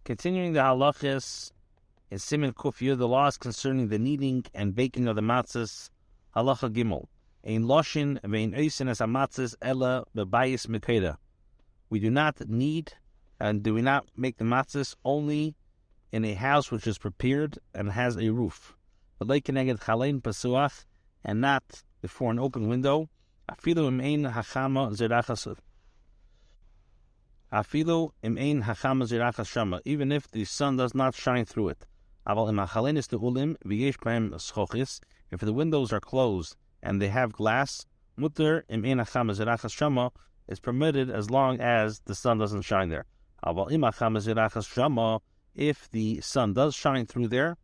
Continuing the halachas in Siman Kufiyah, the laws concerning the kneading and baking of the matzos, halacha gimel. Ein loshin vein oisin as hamatzos ella bebayis mekeda. We do not knead and do we not make the matzos only in a house which is prepared and has a roof. But like keneged chalein pasuach, and not before an open window. Afilu im ein hachama zirachas. Afilu im ein hachama zirachas shama. Even if the sun does not shine through it. Aval im hachalenis teulim v'yesh b'hem schochis. If the windows are closed and they have glass, mutter im ein hachama zirachas shama is permitted as long as the sun doesn't shine there. Aval im hachama zirachas shama, if the sun does shine through there,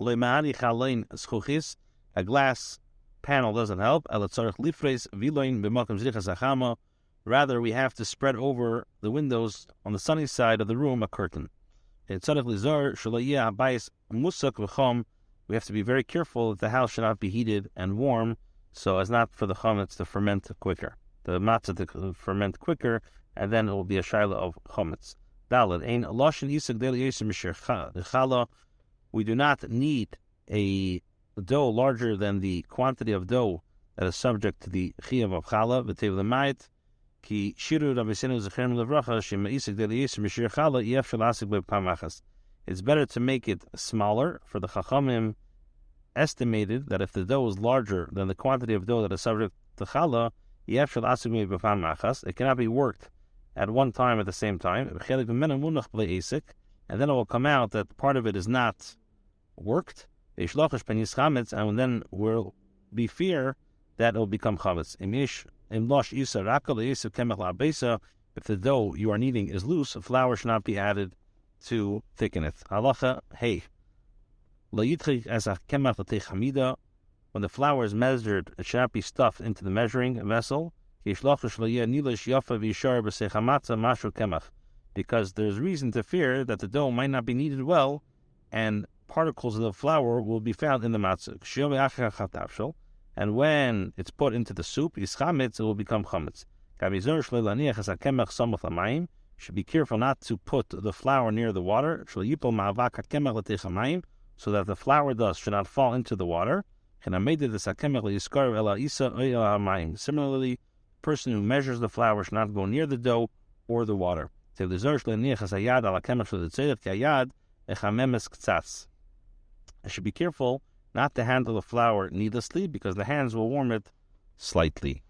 le'ma'ari chalein schochis, a glass panel doesn't help. Rather, we have to spread over the windows on the sunny side of the room a curtain. We have to be very careful that the house should not be heated and warm, so as not for the chametz to ferment quicker. The matzah to ferment quicker, and then it will be a shaila of chametz. We do not need a dough larger than the quantity of dough that is subject to the chiyuv of challah, v'tev l'mayit, ki shiru rabbeinu zechem levracha shema'isik de'liyis mishir challah yef shalasik b'pamachas. It's better to make it smaller, for the chachamim estimated that if the dough is larger than the quantity of dough that is subject to challah, yef shalasik b'pamachas, it cannot be worked at one time at the same time, and then it will come out that part of it is not worked, and then will be fear that it will become chametz. If the dough you are kneading is loose, flour should not be added to thicken it. Halacha hey. When the flour is measured, it should not be stuffed into the measuring vessel, because there's reason to fear that the dough might not be kneaded well, and particles of the flour will be found in the matzah. And when it's put into the soup, it will become chametz. Should be careful not to put the flour near the water, so that the flour dust should not fall into the water. Similarly, the person who measures the flour should not go near the dough or the water. I should be careful not to handle the flour needlessly, because the hands will warm it slightly.